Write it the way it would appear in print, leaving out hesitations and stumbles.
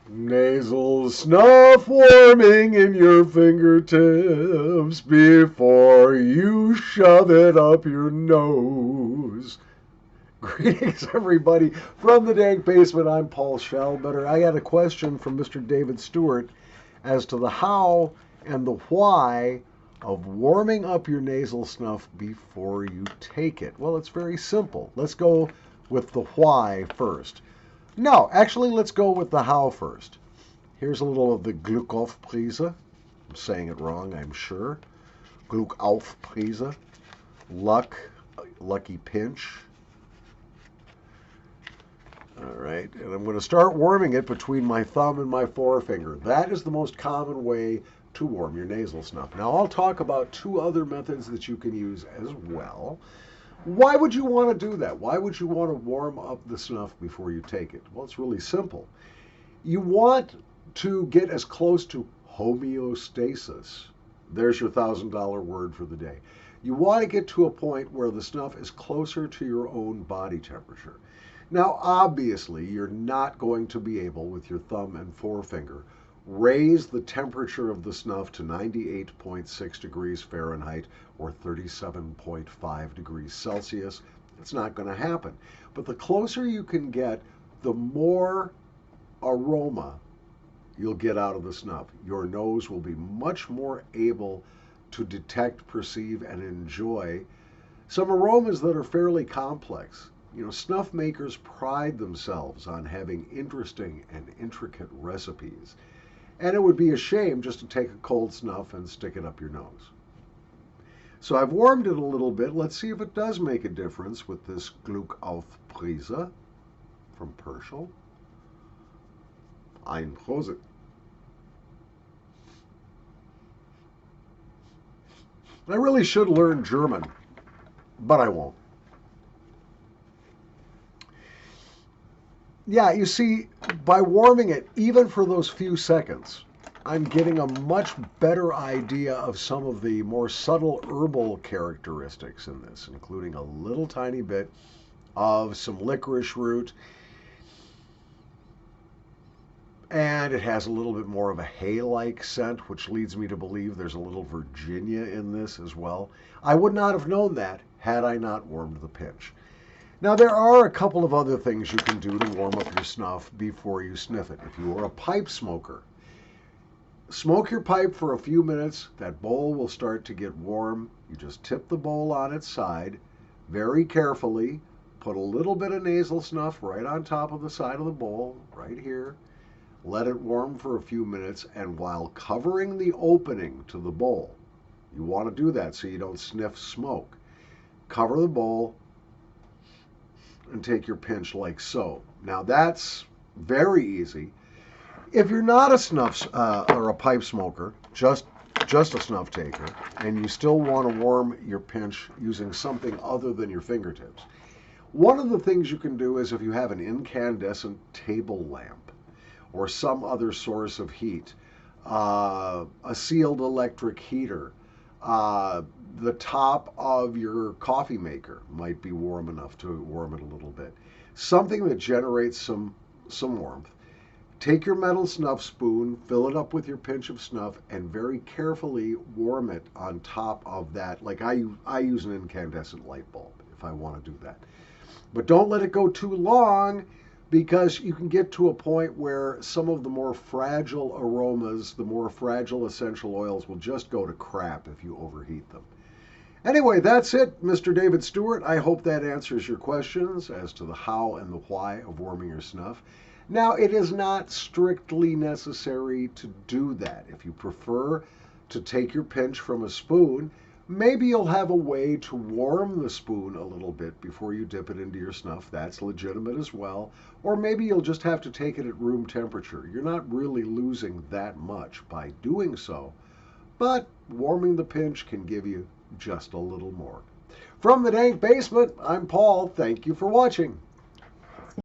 Nasal snuff warming in your fingertips before you shove it up your nose. Greetings, everybody. From the Dank Basement, I'm Paul Schellbetter. I got a question from Mr. David Stewart as to the how and the why of warming up your nasal snuff before you take it. Well, it's very simple. Let's go with the why first. No, actually, let's go with the how first. Here's a little of the Gluckaufprise. I'm saying it wrong, I'm sure. Gluckaufprise. Lucky pinch. All right, and I'm going to start warming it between my thumb and my forefinger. That is the most common way to warm your nasal snuff. Now, I'll talk about two other methods that you can use as well. Why would you want to do that? Why would you want to warm up the snuff before you take it? Well, it's really simple. You want to get as close to homeostasis. There's your $1,000 word for the day. You want to get to a point where the snuff is closer to your own body temperature. Now, obviously, you're not going to be able, with your thumb and forefinger, raise the temperature of the snuff to 98.6 degrees Fahrenheit or 37.5 degrees Celsius. It's not going to happen. But the closer you can get, the more aroma you'll get out of the snuff. Your nose will be much more able to detect, perceive, and enjoy some aromas that are fairly complex. You know, snuff makers pride themselves on having interesting and intricate recipes. And it would be a shame just to take a cold snuff and stick it up your nose. So I've warmed it a little bit. Let's see if it does make a difference with this Gluckaufprise from Perschel. Ein Prosit. I really should learn German, but I won't. Yeah, you see, by warming it, even for those few seconds, I'm getting a much better idea of some of the more subtle herbal characteristics in this, including a little tiny bit of some licorice root. And it has a little bit more of a hay-like scent, which leads me to believe there's a little Virginia in this as well. I would not have known that had I not warmed the pinch. Now, there are a couple of other things you can do to warm up your snuff before you sniff it. If you are a pipe smoker, smoke your pipe for a few minutes. That bowl will start to get warm. You just tip the bowl on its side very carefully. Put a little bit of nasal snuff right on top of the side of the bowl, right here. Let it warm for a few minutes, and while covering the opening to the bowl, you want to do that so you don't sniff smoke. Cover the bowl and take your pinch like so. Now that's very easy. If you're not a snuff or a pipe smoker, just a snuff taker, and you still want to warm your pinch using something other than your fingertips, one of the things you can do is if you have an incandescent table lamp or some other source of heat, a sealed electric heater, the top of your coffee maker might be warm enough to warm it a little bit. Something that generates some warmth. Take your metal snuff spoon, fill it up with your pinch of snuff, and very carefully warm it on top of that. Like I use an incandescent light bulb if I want to do that. But don't let it go too long, because you can get to a point where some of the more fragile aromas, the more fragile essential oils will just go to crap if you overheat them. Anyway, that's it, Mr. David Stewart. I hope that answers your questions as to the how and the why of warming your snuff. Now, it is not strictly necessary to do that. If you prefer to take your pinch from a spoon, maybe you'll have a way to warm the spoon a little bit before you dip it into your snuff. That's legitimate as well. Or maybe you'll just have to take it at room temperature. You're not really losing that much by doing so, but warming the pinch can give you just a little more. From the Dank Basement, I'm Paul. Thank you for watching.